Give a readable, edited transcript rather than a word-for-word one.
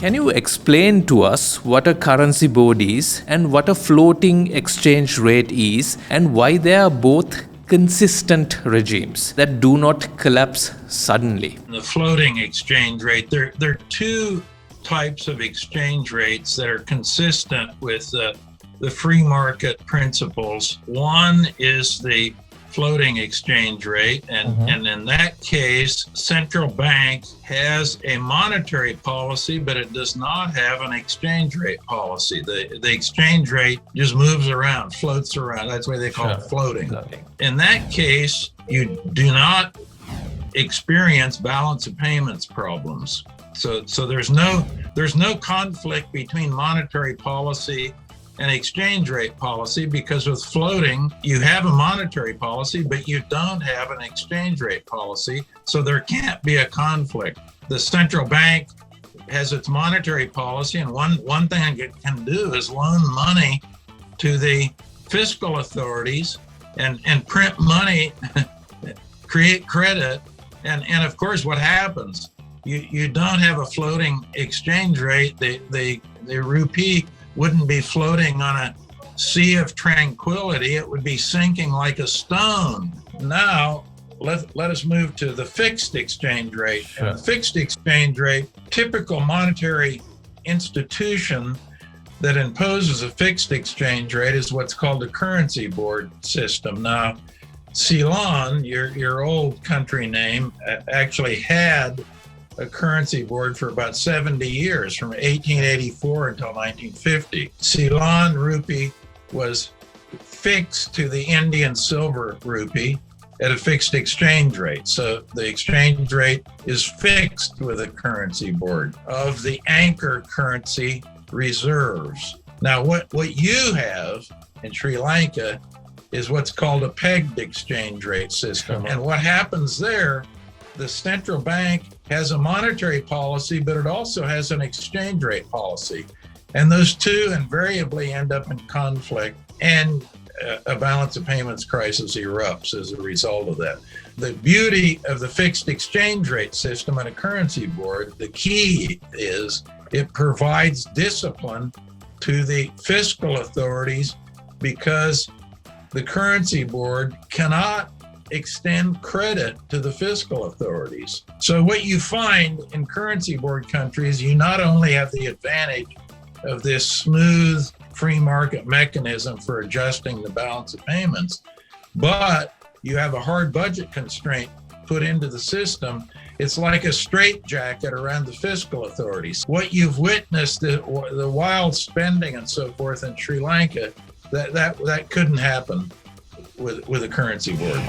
Can you explain to us what a currency board is and what a floating exchange rate is and why they are both consistent regimes that do not collapse suddenly? The floating exchange rate, there are two types of exchange rates that are consistent with the free market principles. One is the floating exchange rate, and in that case, central bank has a monetary policy, but it does not have an exchange rate policy. The exchange rate just moves around, floats around. That's why they call it floating. In that case, you do not experience balance of payments problems. So there's no conflict between monetary policy and exchange rate policy, because with floating, you have a monetary policy, but you don't have an exchange rate policy. So there can't be a conflict. The central bank has its monetary policy, and one thing it can do is loan money to the fiscal authorities and print money, create credit. And of course, what happens? You don't have a floating exchange rate. The rupee wouldn't be floating on a sea of tranquility. It would be sinking like a stone. Now, let us move to the fixed exchange rate. The fixed exchange rate, typical monetary institution that imposes a fixed exchange rate is what's called a currency board system. Now, Ceylon, your old country name, actually had a currency board for about 70 years, from 1884 until 1950. Ceylon rupee was fixed to the Indian silver rupee at a fixed exchange rate. So the exchange rate is fixed with a currency board of the anchor currency reserves. Now, what you have in Sri Lanka is what's called a pegged exchange rate system. And what happens there, the central bank has a monetary policy, but it also has an exchange rate policy. And those two invariably end up in conflict, and a balance of payments crisis erupts as a result of that. The beauty of the fixed exchange rate system and a currency board, the key is it provides discipline to the fiscal authorities, because the currency board cannot extend credit to the fiscal authorities. So what you find in currency board countries, you not only have the advantage of this smooth free market mechanism for adjusting the balance of payments, but you have a hard budget constraint put into the system. It's like a straitjacket around the fiscal authorities. What you've witnessed, the wild spending and so forth in Sri Lanka, that couldn't happen with a currency board.